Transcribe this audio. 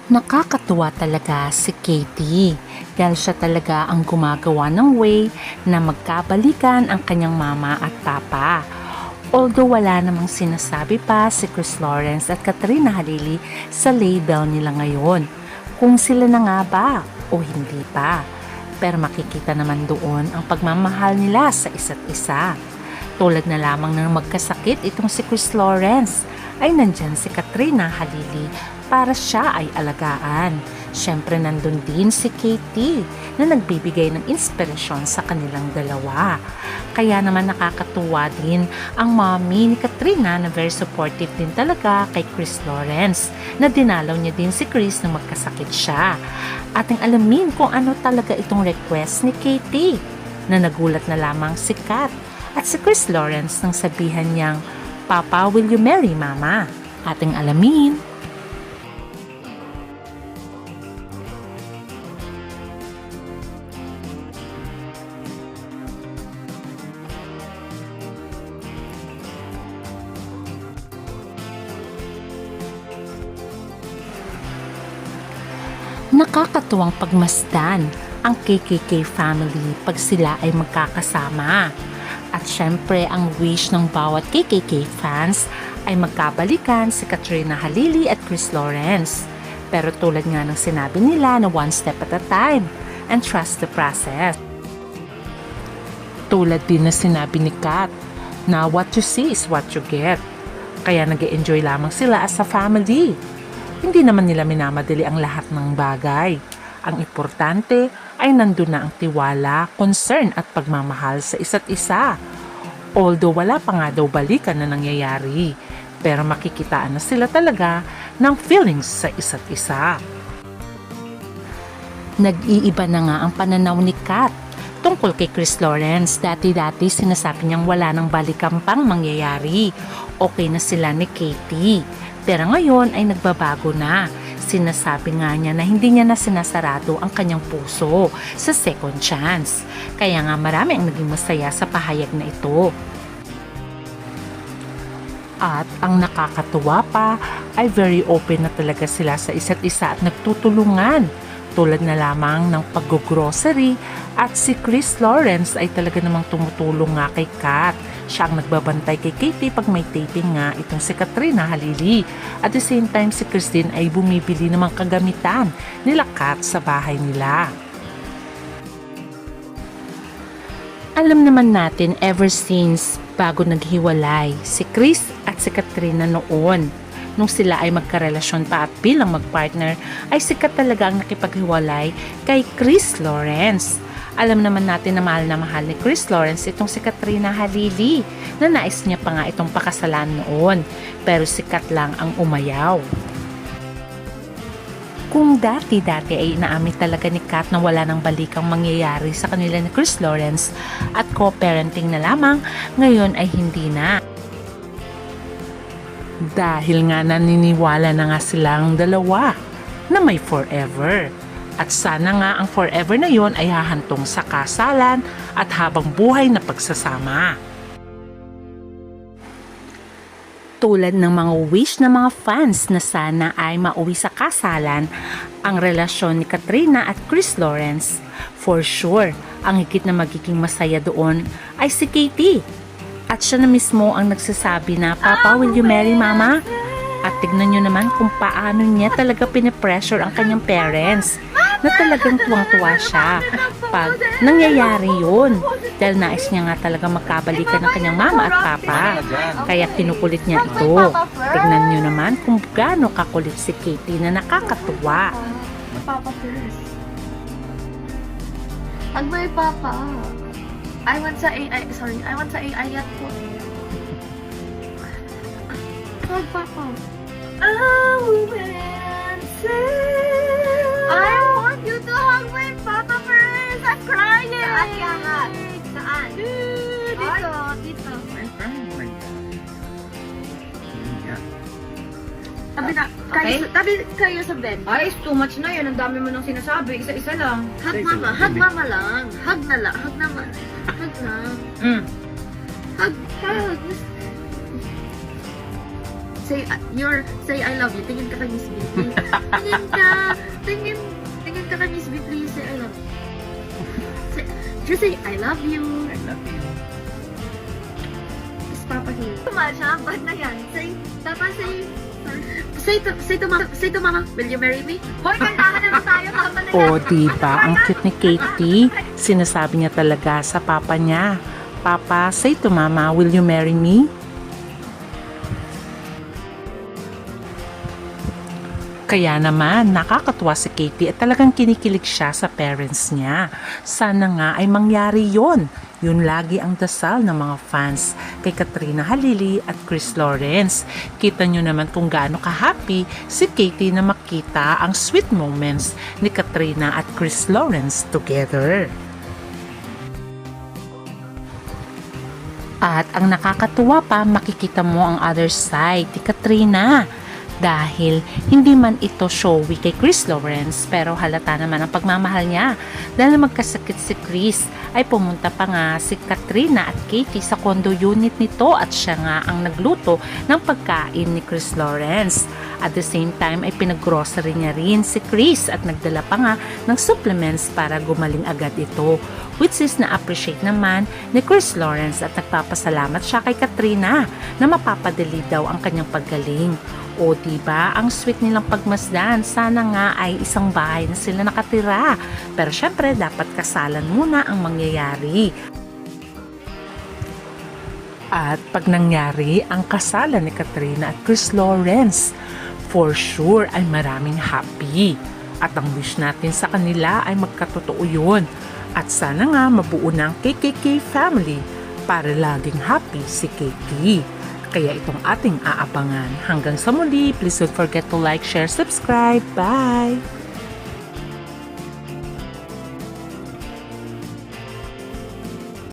Nakakatuwa talaga si Katie dahil siya talaga ang gumagawa ng way na magkabalikan ang kanyang mama at papa. Although wala namang sinasabi pa si Chris Lawrence at Katrina Halili sa label nila ngayon kung sila na nga ba o hindi pa. Pero makikita naman doon ang pagmamahal nila sa isa't isa. Tulad na lamang ng magkasakit itong si Chris Lawrence ay nandyan si Katrina Halili para siya ay alagaan. Siyempre nandun din si Katie na nagbibigay ng inspirasyon sa kanilang dalawa. Kaya naman nakakatuwa din ang mommy ni Katrina na very supportive din talaga kay Chris Lawrence na dinalaw niya din si Chris nung magkasakit siya. Ating alamin kung ano talaga itong request ni Katie na nagulat na lamang si Kat at si Chris Lawrence nang sabihan niyang, "Papa, will you marry Mama?" Ating alamin. Nakakatuwang pagmasdan ang KKK family pag sila ay magkakasama. At syempre ang wish ng bawat KKK fans ay magkabalikan si Katrina Halili at Chris Lawrence. Pero tulad nga ng sinabi nila na one step at a time and trust the process. Tulad din na sinabi ni Kat na what you see is what you get. Kaya nag-enjoy lamang sila as a family. Hindi naman nila minamadali ang lahat ng bagay. Ang importante ay nandun na ang tiwala, concern at pagmamahal sa isa't isa. Although wala pa nga daw balikan na nangyayari, pero makikitaan na sila talaga ng feelings sa isa't isa. Nag-iiba na nga ang pananaw ni Kat tungkol kay Chris Lawrence. Dati-dati sinasabi niyang wala nang balikan pang mangyayari. Okay na sila ni Katie. Pero ngayon ay nagbabago na. Sinasabi nga niya na hindi niya na sinasarado ang kanyang puso sa second chance. Kaya nga marami ang naging masaya sa pahayag na ito. At ang nakakatuwa pa ay very open na talaga sila sa isa't isa at nagtutulungan. Tulad na lamang ng pag-grocery at si Chris Lawrence ay talaga namang tumutulong nga kay Kat. Siya ang nagbabantay kay Katie pag may taping nga itong si Katrina Halili. At the same time si Christine ay bumibili ng mga kagamitan nila Kat sa bahay nila. Alam naman natin ever since bago naghiwalay si Chris at si Katrina noon. Nung sila ay magkarelasyon pa at bilang magpartner ay sikat talaga ang nakipaghiwalay kay Chris Lawrence. Alam naman natin na mahal ni Chris Lawrence itong si Katrina Halili na nais niya pa nga itong pakasalan noon. Pero si Kat lang ang umayaw. Kung dati-dati ay inaamin talaga ni Kat na wala nang balikang mangyayari sa kanila ni Chris Lawrence at co-parenting na lamang, ngayon ay hindi na. Dahil nga naniniwala na nga silang dalawa na may forever. At sana nga ang forever na yon ay hahantong sa kasalan at habang buhay na pagsasama. Tulad ng mga wish ng mga fans na sana ay mauwi sa kasalan ang relasyon ni Katrina at Chris Lawrence, for sure, ang higit na magiging masaya doon ay si Katie. At siya na mismo ang nagsasabi na, "Papa, will you marry Mama?" At tignan nyo naman kung paano niya talaga pinipressure ang kanyang parents na talagang tuwang-tuwa siya pag nangyayari yun. Dahil nais niya nga talaga magkabalikan ng kanyang mama at papa. Kaya kinukulit niya ito. Tignan nyo naman kung gaano kakulit si Katie na nakakatuwa. Papa first. Hug my papa. I want sa AI yat po. Hug papa. I want you to hug my papa first. I'm crying. Saan ka hug? Saan? Dito. Tabi kayo sa bed. Ay, it's too much na yun. Ang dami mo nang sinasabi. Isa-isa lang. Hug mama lang. Hug naman. Hug lang. Hug. Say I love you. Tingin ka kay Miss B. Tingin ka. Tingin ka kay Miss B, please. Say I love you. Just say I love you. I love you. Is Papa here? Tumasya, ba't na yan? Papa, say to Mama, will you marry me? Hoy, kantahan na tayo, Papa na yan. O, diba? Ang cute ni Katie. Sinasabi niya talaga sa papa niya, Papa, say to Mama, will you marry me? Kaya naman, nakakatuwa si Katie at talagang kinikilig siya sa parents niya. Sana nga ay mangyari yon. Yun lagi ang dasal ng mga fans kay Katrina Halili at Chris Lawrence. Kita nyo naman kung gaano ka-happy si Katie na makita ang sweet moments ni Katrina at Chris Lawrence together. At ang nakakatuwa pa, makikita mo ang other side ni Katrina. Dahil hindi man ito showy kay Chris Lawrence, pero halata naman ang pagmamahal niya. Dahil magkasakit si Chris, ay pumunta pa nga si Katrina at Katie sa condo unit nito at siya nga ang nagluto ng pagkain ni Chris Lawrence. At the same time ay pinag-grocery niya rin si Chris at nagdala pa nga ng supplements para gumaling agad ito. Which is na-appreciate naman ni Chris Lawrence at nagpapasalamat siya kay Katrina na mapapadali daw ang kanyang paggaling. O diba, ang sweet nilang pagmasdan. Sana nga ay isang bahay na sila nakatira. Pero syempre, dapat kasalan muna ang mangyayari. At pag nangyari ang kasalan ni Katrina at Chris Lawrence, for sure ay maraming happy. At ang wish natin sa kanila ay magkatotoo yun. At sana nga mabuo na ang KKK family para laging happy si Katie. Kaya itong ating aabangan. Hanggang sa muli, please don't forget to like, share, subscribe. Bye!